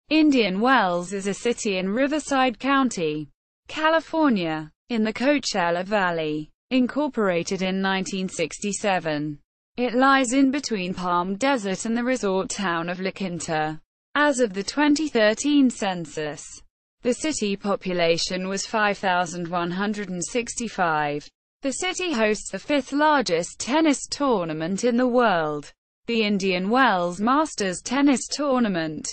Indian Wells is a city in Riverside County, California, in the Coachella Valley. Incorporated in 1967. It lies in between Palm Desert and the resort town of La Quinta. As of the 2013 census, the city population was 5,165. The city hosts the fifth largest tennis tournament in the world, the Indian Wells Masters Tennis Tournament,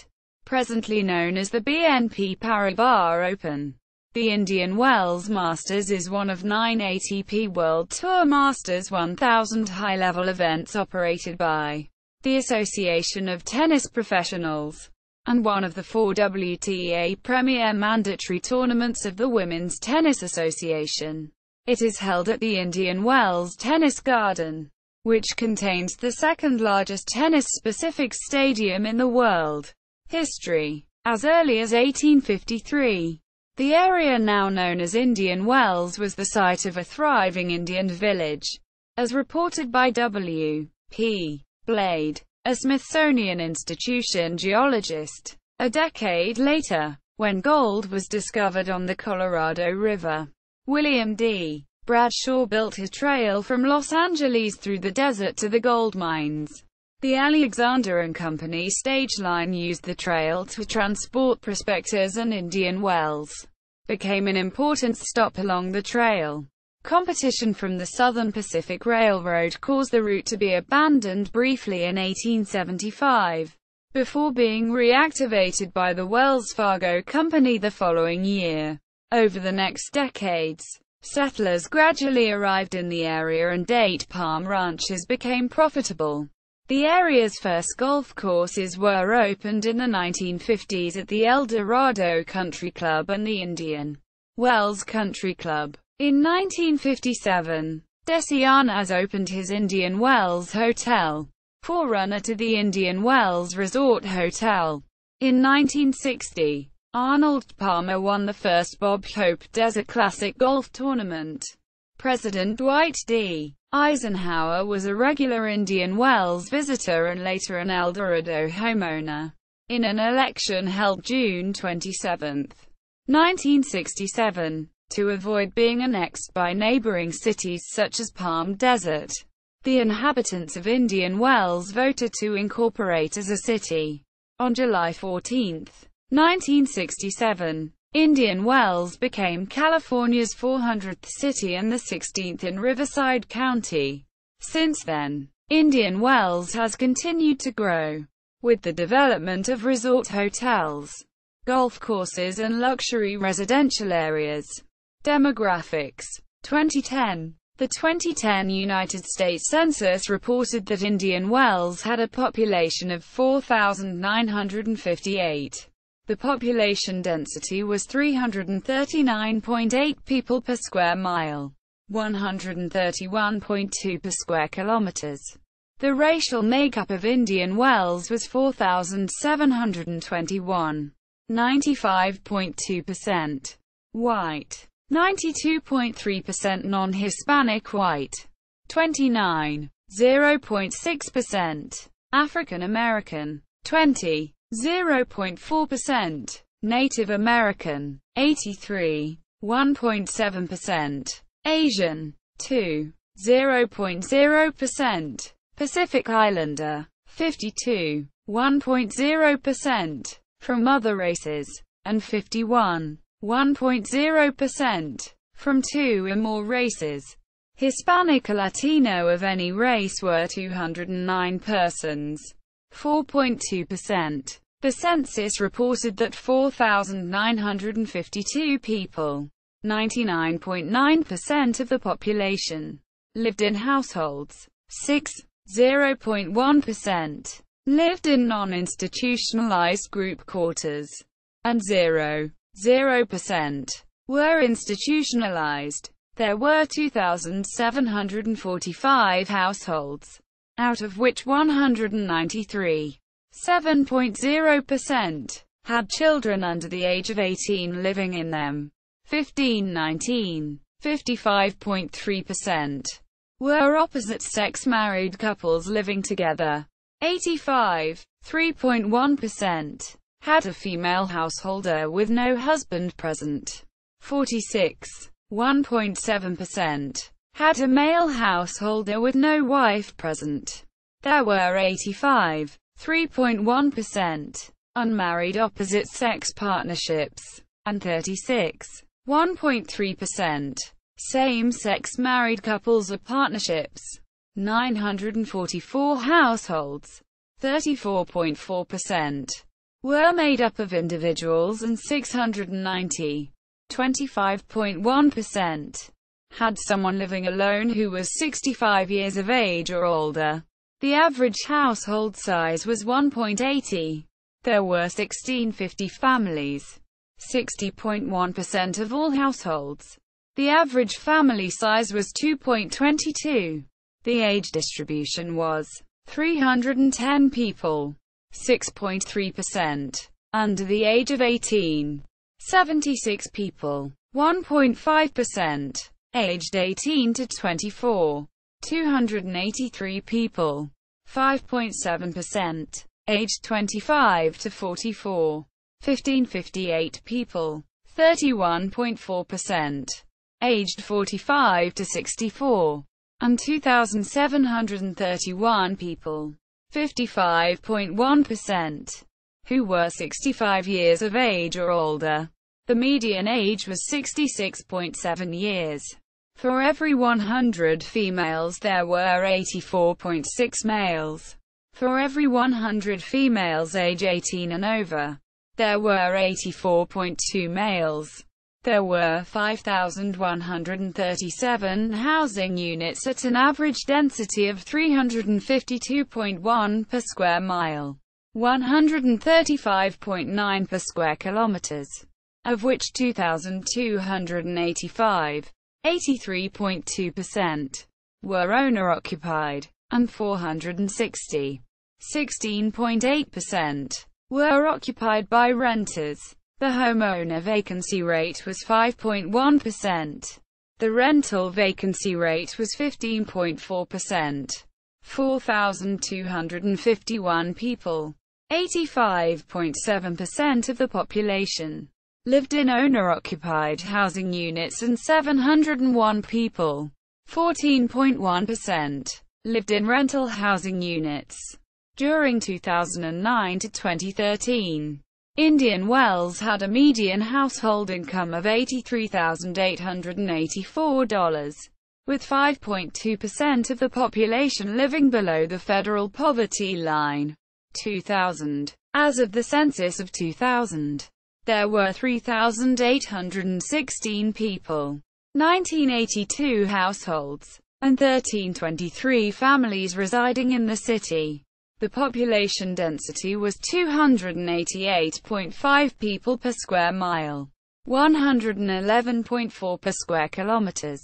presently known as the BNP Paribas Open. The Indian Wells Masters is one of 9 ATP World Tour Masters 1000 high-level events operated by the Association of Tennis Professionals, and one of the 4 WTA Premier Mandatory Tournaments of the Women's Tennis Association. It is held at the Indian Wells Tennis Garden, which contains the second-largest tennis-specific stadium in the world. History. As early as 1853, the area now known as Indian Wells was the site of a thriving Indian village, as reported by W. P. Blade, a Smithsonian Institution geologist. A decade later, when gold was discovered on the Colorado River, William D. Bradshaw built his trail from Los Angeles through the desert to the gold mines. The Alexander and Company stage line used the trail to transport prospectors, and Indian Wells became an important stop along the trail. Competition from the Southern Pacific Railroad caused the route to be abandoned briefly in 1875, before being reactivated by the Wells Fargo Company the following year. Over the next decades, settlers gradually arrived in the area and date palm ranches became profitable. The area's first golf courses were opened in the 1950s at the El Dorado Country Club and the Indian Wells Country Club. In 1957, Decianaz opened his Indian Wells Hotel, forerunner to the Indian Wells Resort Hotel. In 1960, Arnold Palmer won the first Bob Hope Desert Classic golf tournament. President Dwight D. Eisenhower was a regular Indian Wells visitor and later an El Dorado homeowner. In an election held June 27, 1967, to avoid being annexed by neighboring cities such as Palm Desert, the inhabitants of Indian Wells voted to incorporate as a city. On July 14, 1967, Indian Wells became California's 400th city and the 16th in Riverside County. Since then, Indian Wells has continued to grow, with the development of resort hotels, golf courses and luxury residential areas. Demographics. 2010. The 2010 United States Census reported that Indian Wells had a population of 4,958. The population density was 339.8 people per square mile, 131.2 per square kilometers. The racial makeup of Indian Wells was 4,721, 95.2% white, 92.3% non-Hispanic white, 29.6% African American, 0.4% Native American, 1.7% Asian, 0.0% Pacific Islander, 1.0% from other races, and 1.0% from 2 or more races. Hispanic or Latino of any race were 209 persons, 4.2%. The census reported that 4,952 people, 99.9% of the population, lived in households. 0.1% lived in non-institutionalized group quarters, and 0.0% were institutionalized. There were 2,745 households, out of which 193, 7.0%, had children under the age of 18 living in them. 1519, 55.3%, were opposite-sex married couples living together. 85, 3.1%, had a female householder with no husband present. 46. 1.7%. Had a male householder with no wife present. There were 85. 3.1%. Unmarried opposite-sex partnerships, and 36. 1.3%. Same-sex married couples or partnerships. 944 households, 34.4%, were made up of individuals and 690, 25.1%, had someone living alone who was 65 years of age or older. The average household size was 1.80. There were 1650 families, 60.1% of all households. The average family size was 2.22. The age distribution was 310 people, 6.3%, under the age of 18, 76 people, 1.5%, aged 18 to 24, 283 people, 5.7%, aged 25 to 44, 1558 people, 31.4%, aged 45 to 64, and 2,731 people, 55.1%, who were 65 years of age or older. The median age was 66.7 years. For every 100 females there were 84.6 males. For every 100 females age 18 and over, there were 84.2 males. There were 5,137 housing units at an average density of 352.1 per square mile, 135.9 per square kilometers, of which 2,285, 83.2%, were owner-occupied, and 460, 16.8%, were occupied by renters. The homeowner vacancy rate was 5.1%. The rental vacancy rate was 15.4%. 4,251 people, 85.7% of the population, lived in owner-occupied housing units, and 701 people, 14.1%, lived in rental housing units. During 2009 to 2013, Indian Wells had a median household income of $83,884, with 5.2% of the population living below the federal poverty line. 2000. As of the census of 2000, there were 3,816 people, 1982 households, and 1323 families residing in the city. The population density was 288.5 people per square mile, 111.4 per square kilometers.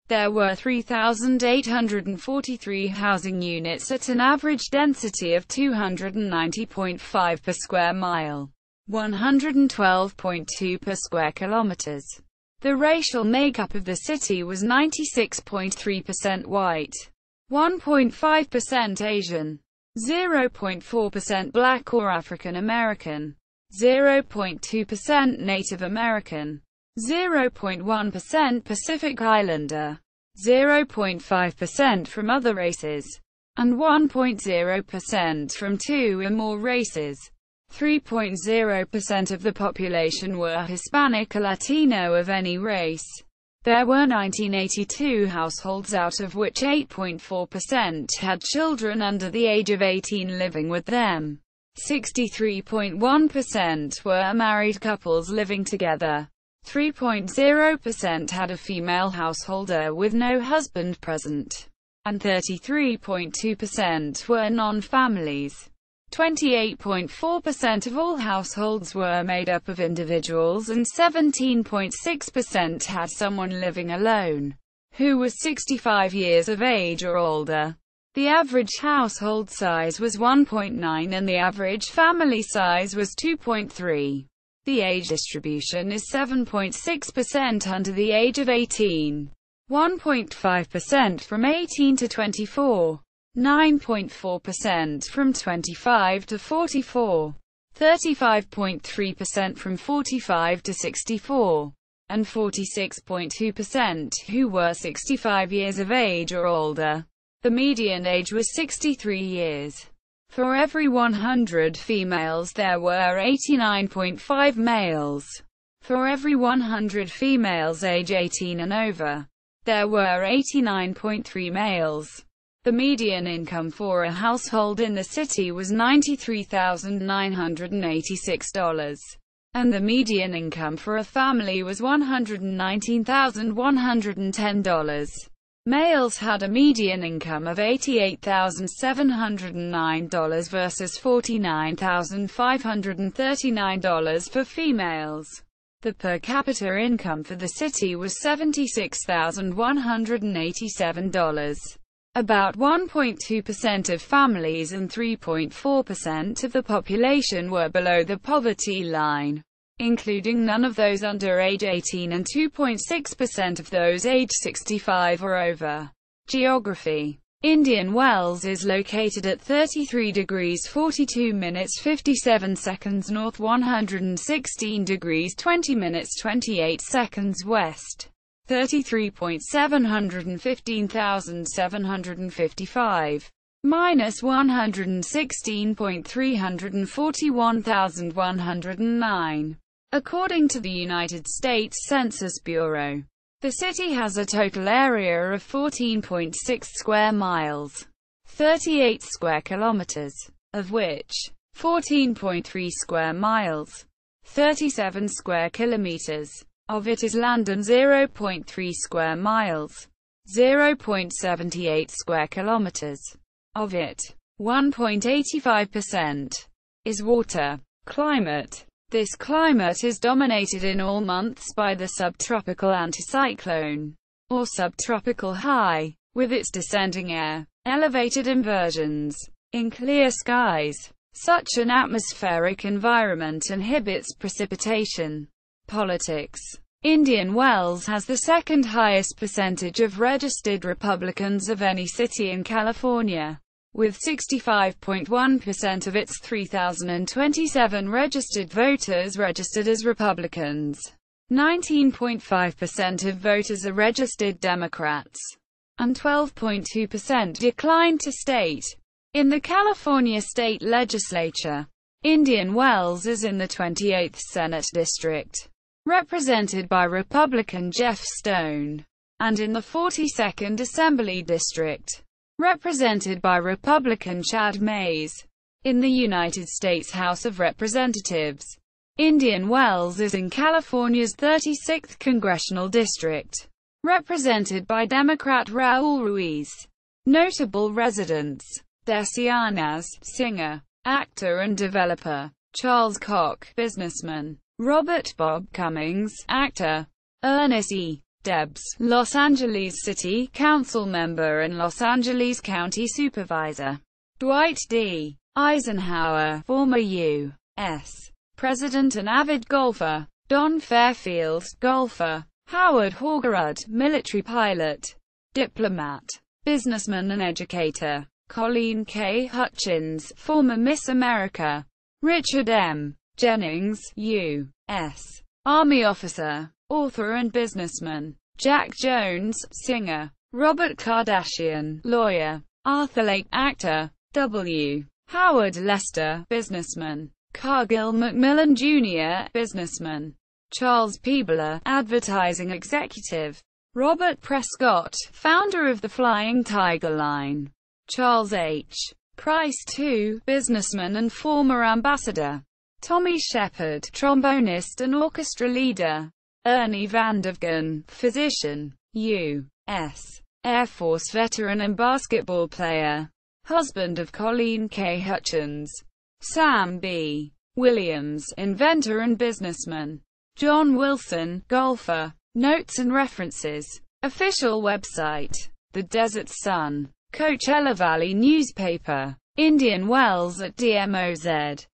There were 3,843 housing units at an average density of 290.5 per square mile, 112.2 per square kilometers. The racial makeup of the city was 96.3% white, 1.5% Asian, 0.4% Black or African American, 0.2% Native American, 0.1% Pacific Islander, 0.5% from other races, and 1.0% from two or more races. 3.0% of the population were Hispanic or Latino of any race. There were 1982 households, out of which 8.4% had children under the age of 18 living with them. 63.1% were married couples living together. 3.0% had a female householder with no husband present. And 33.2% were non-families. 28.4% of all households were made up of individuals, and 17.6% had someone living alone, who was 65 years of age or older. The average household size was 1.9 and the average family size was 2.3. The age distribution is 7.6% under the age of 18, 1.5% from 18 to 24, 9.4% from 25 to 44, 35.3% from 45 to 64, and 46.2% who were 65 years of age or older. The median age was 63 years. For every 100 females there were 89.5 males. For every 100 females age 18 and over, there were 89.3 males. The median income for a household in the city was $93,986, and the median income for a family was $119,110. Males had a median income of $88,709 versus $49,539 for females. The per capita income for the city was $76,187. About 1.2% of families and 3.4% of the population were below the poverty line, including none of those under age 18 and 2.6% of those age 65 or over. Geography. Indian Wells is located at 33 degrees 42 minutes 57 seconds north, 116 degrees 20 minutes 28 seconds west, 33.715,755, minus 116.341,109. According to the United States Census Bureau, the city has a total area of 14.6 square miles, 38 square kilometers, of which 14.3 square miles, 37 square kilometers, of it is land and 0.3 square miles, 0.78 square kilometers, of it, 1.85%, is water. Climate. This climate is dominated in all months by the subtropical anticyclone, or subtropical high, with its descending air, elevated inversions, in clear skies. Such an atmospheric environment inhibits precipitation. Politics. Indian Wells has the second highest percentage of registered Republicans of any city in California, with 65.1% of its 3,027 registered voters registered as Republicans. 19.5% of voters are registered Democrats, and 12.2% declined to state. In the California state legislature, Indian Wells is in the 28th Senate District, represented by Republican Jeff Stone, and in the 42nd Assembly District, represented by Republican Chad Mays. In the United States House of Representatives, Indian Wells is in California's 36th Congressional District, represented by Democrat Raul Ruiz. Notable residents: Desi Arnaz, singer, actor and developer; Charles Koch, businessman; Robert Bob Cummings, actor; Ernest E. Debs, Los Angeles City Council member and Los Angeles County Supervisor; Dwight D. Eisenhower, former U.S. President and avid golfer; Don Fairfield, golfer; Howard Hoggerud, military pilot, diplomat, businessman and educator; Colleen K. Hutchins, former Miss America; Richard M. Jennings, U.S. Army officer, author and businessman; Jack Jones, singer; Robert Kardashian, lawyer; Arthur Lake, actor; W. Howard Lester, businessman; Cargill McMillan Jr., businessman; Charles Peebler, advertising executive; Robert Prescott, founder of the Flying Tiger Line; Charles H. Price II, businessman and former ambassador; Tommy Shepard, trombonist and orchestra leader; Ernie Vanderveen, physician, U.S. Air Force veteran and basketball player, husband of Colleen K. Hutchins; Sam B. Williams, inventor and businessman; John Wilson, golfer. Notes and references. Official website. The Desert Sun. Coachella Valley newspaper. Indian Wells at DMOZ.